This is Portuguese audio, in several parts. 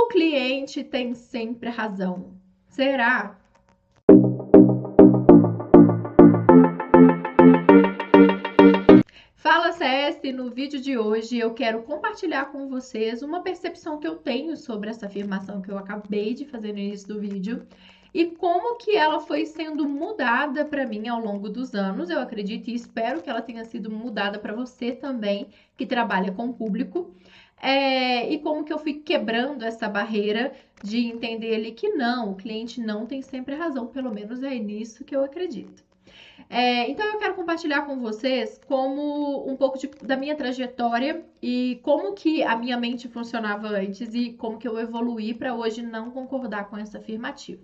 O cliente tem sempre razão. Será? Fala CS, no vídeo de hoje eu quero compartilhar com vocês uma percepção que eu tenho sobre essa afirmação que eu acabei de fazer no início do vídeo e como que ela foi sendo mudada para mim ao longo dos anos. Eu acredito e espero que ela tenha sido mudada para você também, que trabalha com o público. E como que eu fui quebrando essa barreira de entender ali que não, o cliente não tem sempre razão, pelo menos é nisso que eu acredito. Então eu quero compartilhar com vocês como um pouco da minha trajetória e como que a minha mente funcionava antes e como que eu evoluí para hoje não concordar com essa afirmativa,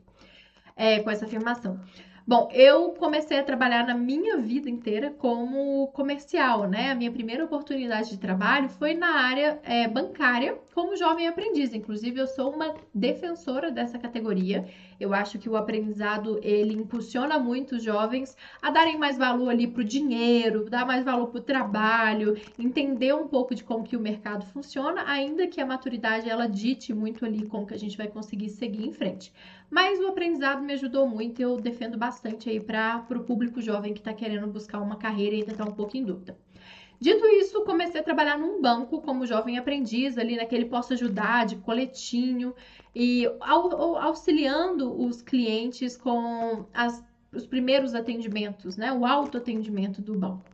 com essa afirmação. Bom, eu comecei a trabalhar na minha vida inteira como comercial, né? A minha primeira oportunidade de trabalho foi na área bancária, como jovem aprendiz. Inclusive, eu sou uma defensora dessa categoria. Eu acho que o aprendizado, ele impulsiona muito os jovens a darem mais valor ali para o dinheiro, dar mais valor para o trabalho, entender um pouco de como que o mercado funciona, ainda que a maturidade, ela dite muito ali como que a gente vai conseguir seguir em frente. Mas o aprendizado me ajudou muito e eu defendo bastante aí para o público jovem que está querendo buscar uma carreira e ainda está um pouco em dúvida. Dito isso, comecei a trabalhar num banco como jovem aprendiz, ali naquele posso ajudar de coletinho e auxiliando os clientes com os primeiros atendimentos, né? O autoatendimento do banco.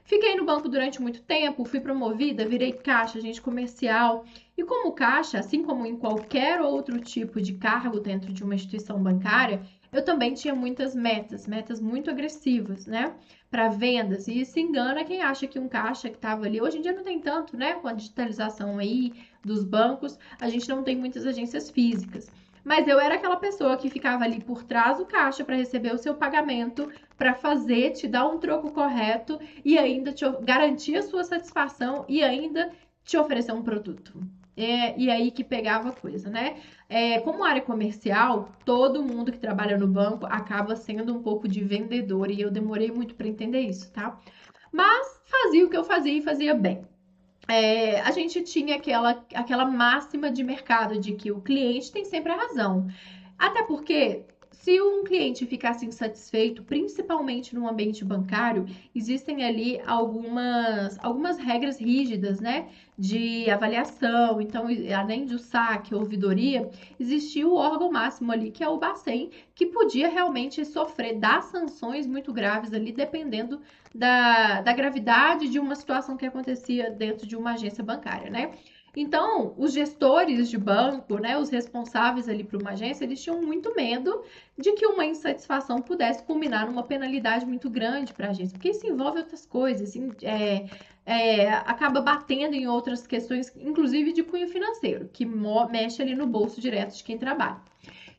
Fiquei no banco durante muito tempo, fui promovida, virei caixa, agente comercial. E como caixa, assim como em qualquer outro tipo de cargo dentro de uma instituição bancária, eu também tinha muitas metas muito agressivas, né? Para vendas. E se engana quem acha que um caixa que estava ali, hoje em dia não tem tanto, né? Com a digitalização aí dos bancos, a gente não tem muitas agências físicas. Mas eu era aquela pessoa que ficava ali por trás do caixa para receber o seu pagamento, para fazer, te dar um troco correto e ainda te garantir a sua satisfação e ainda te oferecer um produto. E aí que pegava a coisa, né? Como área comercial, todo mundo que trabalha no banco acaba sendo um pouco de vendedor e eu demorei muito para entender isso, tá? Mas fazia o que eu fazia e fazia bem. A gente tinha aquela máxima de mercado de que o cliente tem sempre a razão. Até porque, se um cliente ficasse insatisfeito, principalmente no ambiente bancário, existem ali algumas regras rígidas, né, de avaliação. Então, além do saque, ouvidoria, existia o órgão máximo ali, que é o Bacen, que podia realmente dar sanções muito graves ali, dependendo da gravidade de uma situação que acontecia dentro de uma agência bancária, né? Então, os gestores de banco, né, os responsáveis ali para uma agência, eles tinham muito medo de que uma insatisfação pudesse culminar numa penalidade muito grande para a agência, porque isso envolve outras coisas, acaba batendo em outras questões, inclusive de cunho financeiro, que mexe ali no bolso direto de quem trabalha.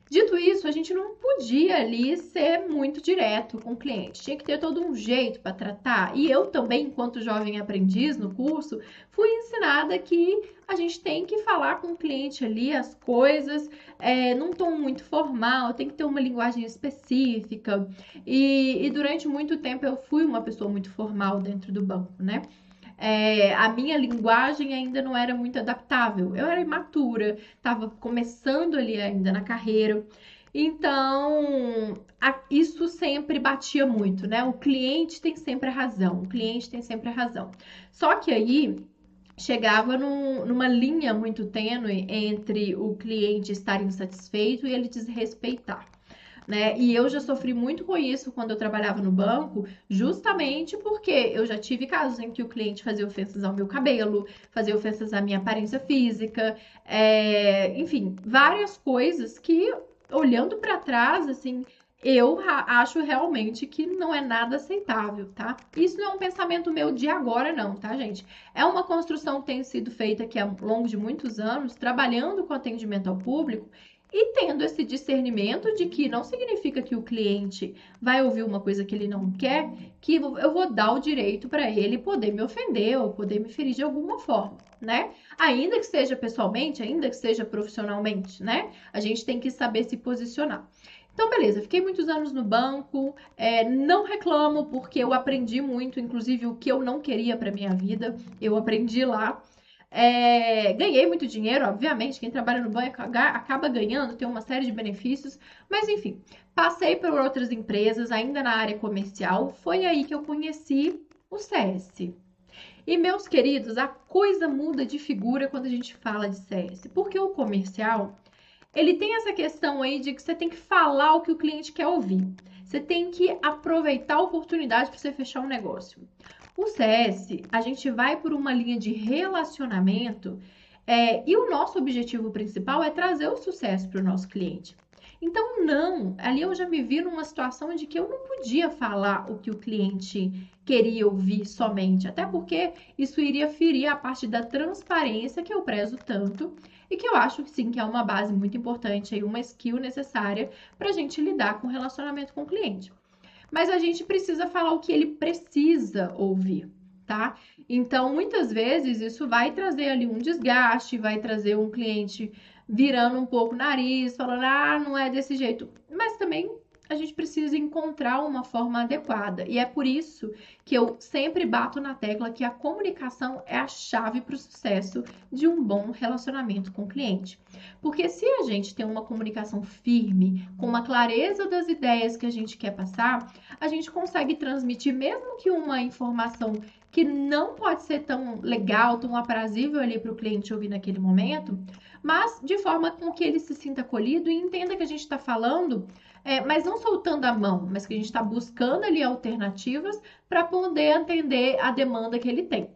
Dito isso, a gente não podia ali ser muito direto com o cliente. Tinha que ter todo um jeito para tratar. E eu também, enquanto jovem aprendiz no curso, fui ensinada que a gente tem que falar com o cliente ali as coisas num tom muito formal, tem que ter uma linguagem específica. E durante muito tempo eu fui uma pessoa muito formal dentro do banco, né? A minha linguagem ainda não era muito adaptável. Eu era imatura, estava começando ali ainda na carreira. Então, isso sempre batia muito, né? O cliente tem sempre a razão, o cliente tem sempre a razão. Só que aí chegava numa linha muito tênue entre o cliente estar insatisfeito e ele desrespeitar. Né? E eu já sofri muito com isso quando eu trabalhava no banco, justamente porque eu já tive casos em que o cliente fazia ofensas ao meu cabelo, fazia ofensas à minha aparência física, enfim, várias coisas que, olhando para trás, assim, eu acho realmente que não é nada aceitável, tá? Isso não é um pensamento meu de agora, não, tá, gente? É uma construção que tem sido feita aqui ao longo de muitos anos, trabalhando com atendimento ao público, e tendo esse discernimento de que não significa que o cliente vai ouvir uma coisa que ele não quer, que eu vou dar o direito para ele poder me ofender ou poder me ferir de alguma forma, né? Ainda que seja pessoalmente, ainda que seja profissionalmente, né? A gente tem que saber se posicionar. Então, beleza, fiquei muitos anos no banco, não reclamo porque eu aprendi muito, inclusive o que eu não queria para minha vida, eu aprendi lá. Ganhei muito dinheiro, obviamente, quem trabalha no banco acaba ganhando, tem uma série de benefícios, mas enfim, passei por outras empresas, ainda na área comercial, foi aí que eu conheci o CS. E, meus queridos, a coisa muda de figura quando a gente fala de CS, porque o comercial, ele tem essa questão aí de que você tem que falar o que o cliente quer ouvir. Você tem que aproveitar a oportunidade para você fechar um negócio. O CS, a gente vai por uma linha de relacionamento e o nosso objetivo principal é trazer o sucesso para o nosso cliente. Então, não, ali eu já me vi numa situação de que eu não podia falar o que o cliente queria ouvir somente, até porque isso iria ferir a parte da transparência que eu prezo tanto e que eu acho sim que é uma base muito importante, aí, uma skill necessária para a gente lidar com o relacionamento com o cliente. Mas a gente precisa falar o que ele precisa ouvir, tá? Então, muitas vezes, isso vai trazer ali um desgaste, vai trazer um cliente virando um pouco o nariz, falando, ah, não é desse jeito. Mas também a gente precisa encontrar uma forma adequada. E é por isso que eu sempre bato na tecla que a comunicação é a chave para o sucesso de um bom relacionamento com o cliente. Porque se a gente tem uma comunicação firme, com uma clareza das ideias que a gente quer passar, a gente consegue transmitir, mesmo que uma informação que não pode ser tão legal, tão aprazível ali para o cliente ouvir naquele momento, mas de forma com que ele se sinta acolhido e entenda que a gente está falando, mas não soltando a mão, mas que a gente está buscando ali alternativas para poder atender a demanda que ele tem.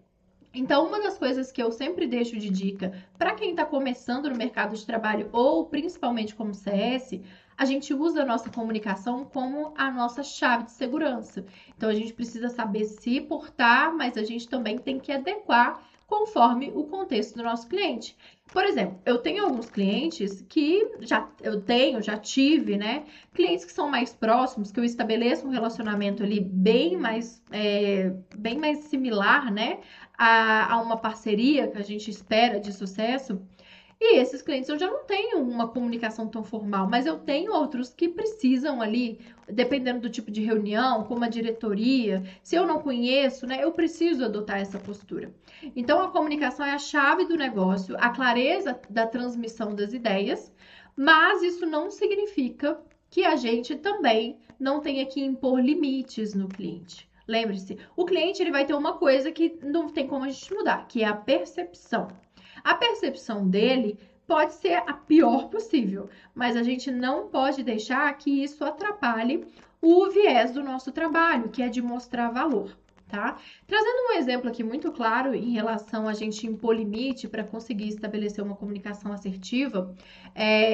Então, uma das coisas que eu sempre deixo de dica para quem está começando no mercado de trabalho ou principalmente como CS, a gente usa a nossa comunicação como a nossa chave de segurança. Então, a gente precisa saber se portar, mas a gente também tem que adequar conforme o contexto do nosso cliente. Por exemplo, eu tenho alguns clientes que já tive, né? Clientes que são mais próximos, que eu estabeleço um relacionamento ali bem mais similar, né? A uma parceria que a gente espera de sucesso. E esses clientes eu já não tenho uma comunicação tão formal, mas eu tenho outros que precisam ali, dependendo do tipo de reunião, como a diretoria, se eu não conheço, né, eu preciso adotar essa postura. Então a comunicação é a chave do negócio, a clareza da transmissão das ideias, mas isso não significa que a gente também não tenha que impor limites no cliente. Lembre-se, o cliente ele vai ter uma coisa que não tem como a gente mudar, que é a percepção. A percepção dele pode ser a pior possível, mas a gente não pode deixar que isso atrapalhe o viés do nosso trabalho, que é de mostrar valor, tá? Trazendo um exemplo aqui muito claro em relação a gente impor limite para conseguir estabelecer uma comunicação assertiva,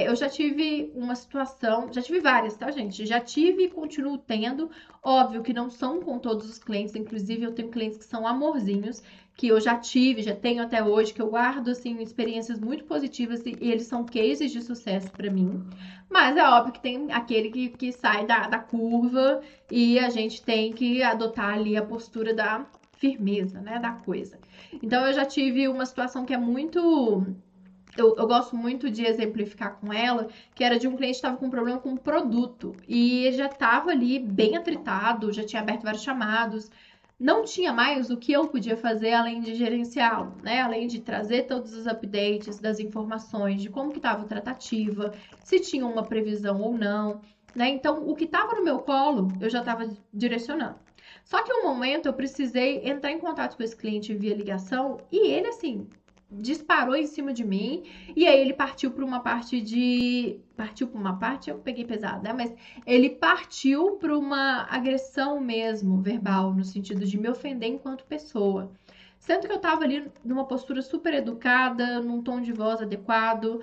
eu já tive uma situação, já tive várias, tá, gente? Já tive e continuo tendo, óbvio que não são com todos os clientes, inclusive eu tenho clientes que são amorzinhos, que eu já tive, já tenho até hoje, que eu guardo, assim, experiências muito positivas e eles são cases de sucesso para mim. Mas é óbvio que tem aquele que sai da curva e a gente tem que adotar ali a postura da firmeza, né, da coisa. Então, eu já tive uma situação que é muito... Eu gosto muito de exemplificar com ela, que era de um cliente que estava com um problema com um produto e ele já estava ali bem atritado, já tinha aberto vários chamados, não tinha mais o que eu podia fazer além de gerenciá-lo, né? Além de trazer todos os updates das informações de como que estava a tratativa, se tinha uma previsão ou não, né? Então, o que estava no meu colo, eu já estava direcionando. Só que um momento eu precisei entrar em contato com esse cliente via ligação e ele, assim, disparou em cima de mim e aí ele partiu para uma parte, eu peguei pesado, né? Mas ele partiu para uma agressão mesmo, verbal, no sentido de me ofender enquanto pessoa. Sendo que eu tava ali numa postura super educada, num tom de voz adequado.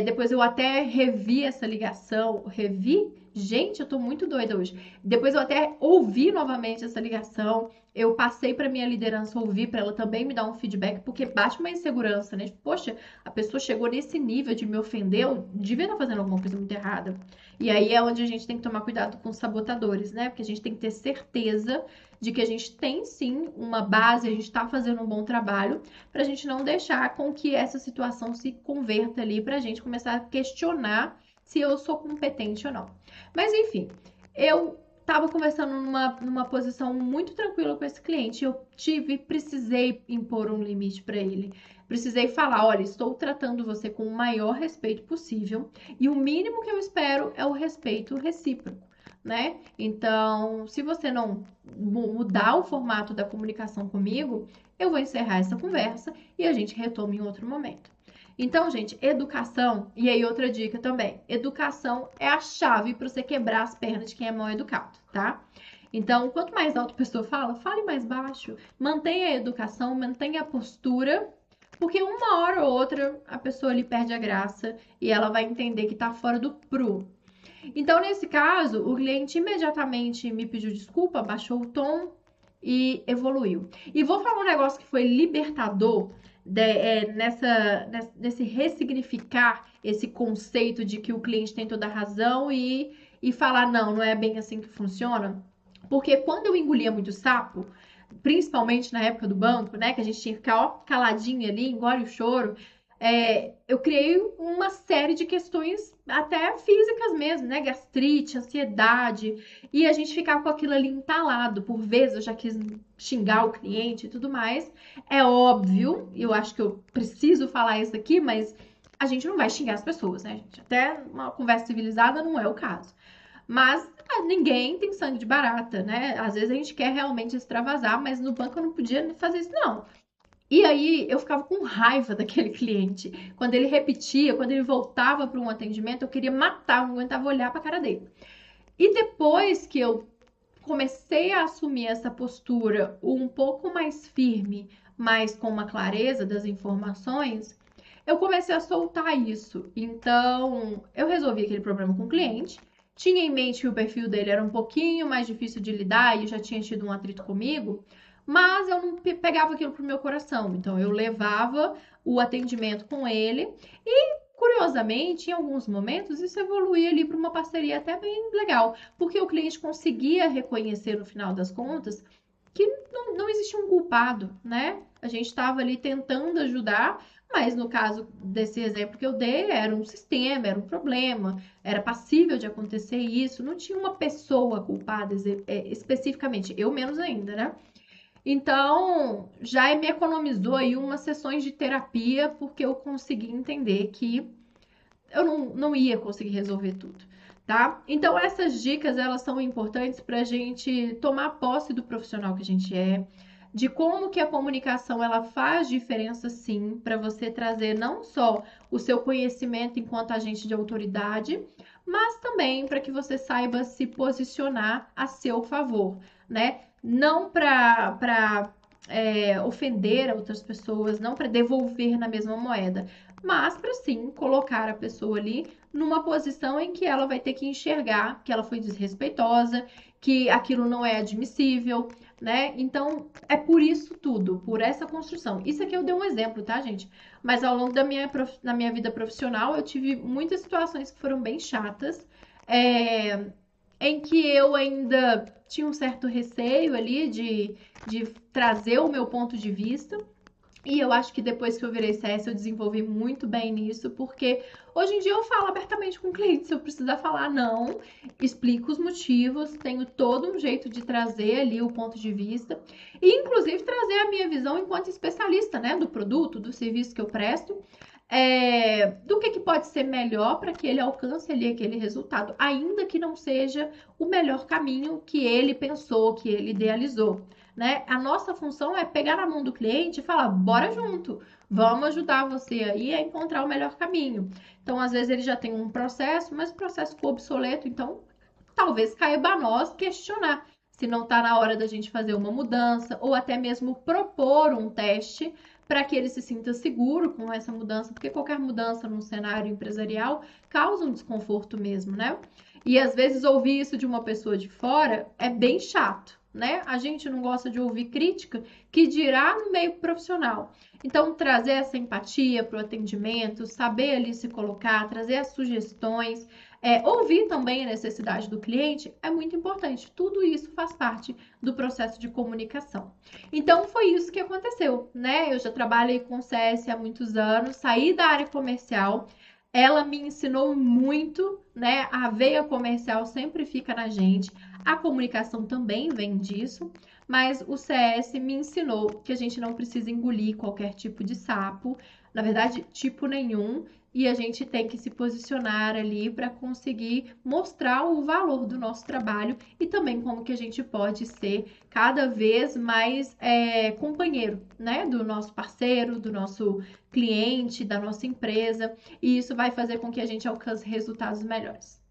Depois eu até revi essa ligação. Revi? Gente, eu tô muito doida hoje. Depois eu até ouvi novamente essa ligação. Eu passei para minha liderança ouvir, para ela também me dar um feedback, porque bate uma insegurança, né? Poxa, a pessoa chegou nesse nível de me ofender, eu devia estar fazendo alguma coisa muito errada. E aí é onde a gente tem que tomar cuidado com os sabotadores, né? Porque a gente tem que ter certeza de que a gente tem sim uma base, a gente está fazendo um bom trabalho, para a gente não deixar com que essa situação se converta ali, para a gente começar a questionar se eu sou competente ou não. Mas enfim, eu estava conversando numa posição muito tranquila com esse cliente. Precisei impor um limite para ele. precisei falar, olha, estou tratando você com o maior respeito possível e o mínimo que eu espero é o respeito recíproco, né? Então, se você não mudar o formato da comunicação comigo, eu vou encerrar essa conversa e a gente retoma em outro momento. Então, gente, educação, e aí outra dica também, educação é a chave para você quebrar as pernas de quem é mal educado, tá? Então, quanto mais alto a pessoa fala, fale mais baixo, mantenha a educação, mantenha a postura, porque uma hora ou outra a pessoa ali perde a graça e ela vai entender que tá fora do prumo. Então, nesse caso, o cliente imediatamente me pediu desculpa, baixou o tom e evoluiu. E vou falar um negócio que foi libertador nesse ressignificar esse conceito de que o cliente tem toda a razão e falar, não é bem assim que funciona. Porque quando eu engolia muito sapo, principalmente na época do banco, né, que a gente tinha que ficar ó, caladinho ali, engole o choro, eu criei uma série de questões até físicas mesmo, né? Gastrite, ansiedade, e a gente ficava com aquilo ali entalado. Por vezes eu já quis xingar o cliente e tudo mais. É óbvio, eu acho que eu preciso falar isso aqui, mas a gente não vai xingar as pessoas, né, gente? Até uma conversa civilizada não é o caso. Mas ninguém tem sangue de barata, né? Às vezes a gente quer realmente extravasar, mas no banco eu não podia fazer isso, não. E aí eu ficava com raiva daquele cliente. Quando ele repetia, quando ele voltava para um atendimento, eu queria matar, não aguentava olhar para a cara dele. E depois que eu comecei a assumir essa postura um pouco mais firme, mas com uma clareza das informações, eu comecei a soltar isso. Então, eu resolvi aquele problema com o cliente. Tinha em mente que o perfil dele era um pouquinho mais difícil de lidar e já tinha tido um atrito comigo, mas eu não pegava aquilo pro meu coração. Então, eu levava o atendimento com ele e, curiosamente, em alguns momentos, isso evoluía ali para uma parceria até bem legal, porque o cliente conseguia reconhecer no final das contas que não existia um culpado, né? A gente estava ali tentando ajudar, mas no caso desse exemplo que eu dei, era um sistema, era um problema, era passível de acontecer isso, não tinha uma pessoa culpada especificamente, eu menos ainda, né? Então, já me economizou aí umas sessões de terapia, porque eu consegui entender que eu não ia conseguir resolver tudo, tá? Então, essas dicas, elas são importantes para a gente tomar posse do profissional que a gente é, de como que a comunicação, ela faz diferença, sim, para você trazer não só o seu conhecimento enquanto agente de autoridade, mas também para que você saiba se posicionar a seu favor, né? Não para ofender outras pessoas, não para devolver na mesma moeda, mas para sim colocar a pessoa ali numa posição em que ela vai ter que enxergar que ela foi desrespeitosa, que aquilo não é admissível, né? Então, é por isso tudo, por essa construção. Isso aqui eu dei um exemplo, tá, gente? Mas ao longo da minha vida profissional, eu tive muitas situações que foram bem chatas, em que eu ainda tinha um certo receio ali de trazer o meu ponto de vista. E eu acho que depois que eu virei CS, eu desenvolvi muito bem nisso, porque hoje em dia eu falo abertamente com o cliente. Se eu precisar falar não, explico os motivos, tenho todo um jeito de trazer ali o ponto de vista e, inclusive, trazer a minha visão enquanto especialista, né, do produto, do serviço que eu presto, do que pode ser melhor para que ele alcance ali aquele resultado, ainda que não seja o melhor caminho que ele pensou, que ele idealizou. Né? A nossa função é pegar na mão do cliente e falar, bora junto, vamos ajudar você aí a encontrar o melhor caminho. Então, às vezes ele já tem um processo, mas o processo ficou obsoleto, então talvez caiba a nós questionar se não está na hora da gente fazer uma mudança ou até mesmo propor um teste para que ele se sinta seguro com essa mudança, porque qualquer mudança no cenário empresarial causa um desconforto mesmo, né? E às vezes ouvir isso de uma pessoa de fora é bem chato, né? A gente não gosta de ouvir crítica, que dirá no meio profissional. Então, trazer essa empatia para o atendimento, saber ali se colocar, trazer as sugestões, ouvir também a necessidade do cliente é muito importante. Tudo isso faz parte do processo de comunicação. Então, foi isso que aconteceu, né? Eu já trabalhei com CS há muitos anos, saí da área comercial, Ela me ensinou muito, né? A veia comercial sempre fica na gente, a comunicação também vem disso, mas o CS me ensinou que a gente não precisa engolir qualquer tipo de sapo, na verdade, tipo nenhum, e a gente tem que se posicionar ali para conseguir mostrar o valor do nosso trabalho e também como que a gente pode ser cada vez mais companheiro, né, do nosso parceiro, do nosso cliente, da nossa empresa, e isso vai fazer com que a gente alcance resultados melhores.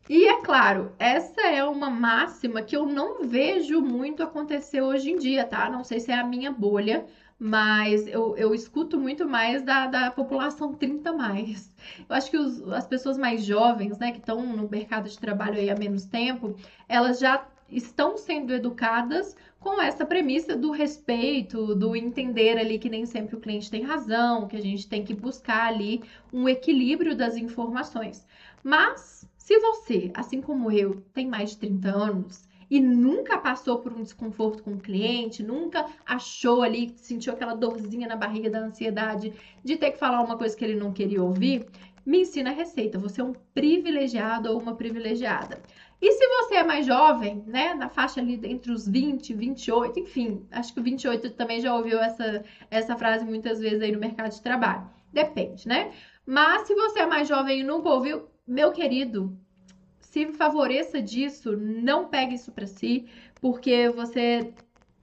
E é claro, essa é uma máxima que eu não vejo muito acontecer hoje em dia, tá? Não sei se é a minha bolha, mas eu escuto muito mais da população 30 mais. Eu acho que as pessoas mais jovens, né, que estão no mercado de trabalho aí há menos tempo, elas já estão sendo educadas com essa premissa do respeito, do entender ali que nem sempre o cliente tem razão, que a gente tem que buscar ali um equilíbrio das informações. Mas se você, assim como eu, tem mais de 30 anos e nunca passou por um desconforto com o cliente, nunca achou ali, sentiu aquela dorzinha na barriga da ansiedade de ter que falar uma coisa que ele não queria ouvir, me ensina a receita. Você é um privilegiado ou uma privilegiada. E se você é mais jovem, né, na faixa ali entre os 20 e 28, enfim, acho que o 28 também já ouviu essa frase muitas vezes aí no mercado de trabalho. Depende, né? Mas se você é mais jovem e nunca ouviu, meu querido, se favoreça disso, não pegue isso para si, porque você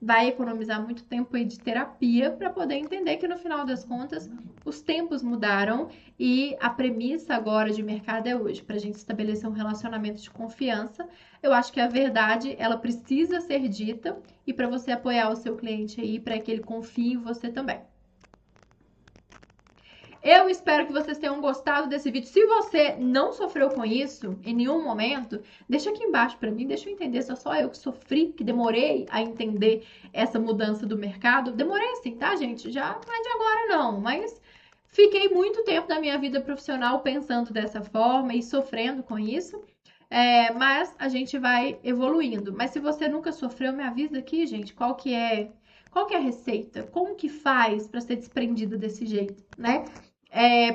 vai economizar muito tempo aí de terapia para poder entender que no final das contas os tempos mudaram e a premissa agora de mercado é hoje, para a gente estabelecer um relacionamento de confiança. Eu acho que a verdade ela precisa ser dita e para você apoiar o seu cliente aí, para que ele confie em você também. Eu espero que vocês tenham gostado desse vídeo. Se você não sofreu com isso em nenhum momento, deixa aqui embaixo para mim, deixa eu entender se é só eu que sofri, que demorei a entender essa mudança do mercado. Demorei sim, tá, gente? Já não é de agora não, mas fiquei muito tempo da minha vida profissional pensando dessa forma e sofrendo com isso. Mas a gente vai evoluindo. Mas se você nunca sofreu, me avisa aqui, gente, qual que é a receita? Como que faz para ser desprendida desse jeito, né?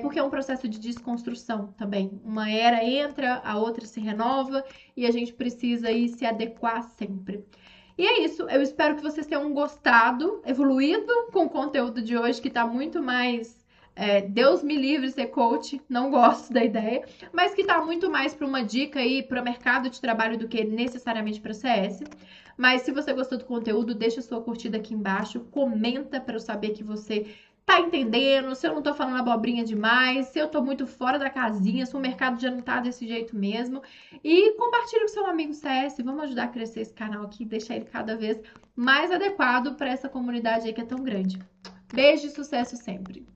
Porque é um processo de desconstrução também. Uma era entra, a outra se renova e a gente precisa aí se adequar sempre. E é isso, eu espero que vocês tenham gostado, evoluído com o conteúdo de hoje, que tá muito mais. Deus me livre ser coach, não gosto da ideia, mas que tá muito mais para uma dica aí para o mercado de trabalho do que necessariamente para CS. Mas se você gostou do conteúdo, deixa sua curtida aqui embaixo, comenta para eu saber que você tá entendendo, se eu não tô falando abobrinha demais, se eu tô muito fora da casinha, se o mercado já não tá desse jeito mesmo. E compartilha com seu amigo CS, vamos ajudar a crescer esse canal aqui, deixar ele cada vez mais adequado para essa comunidade aí que é tão grande. Beijo e sucesso sempre!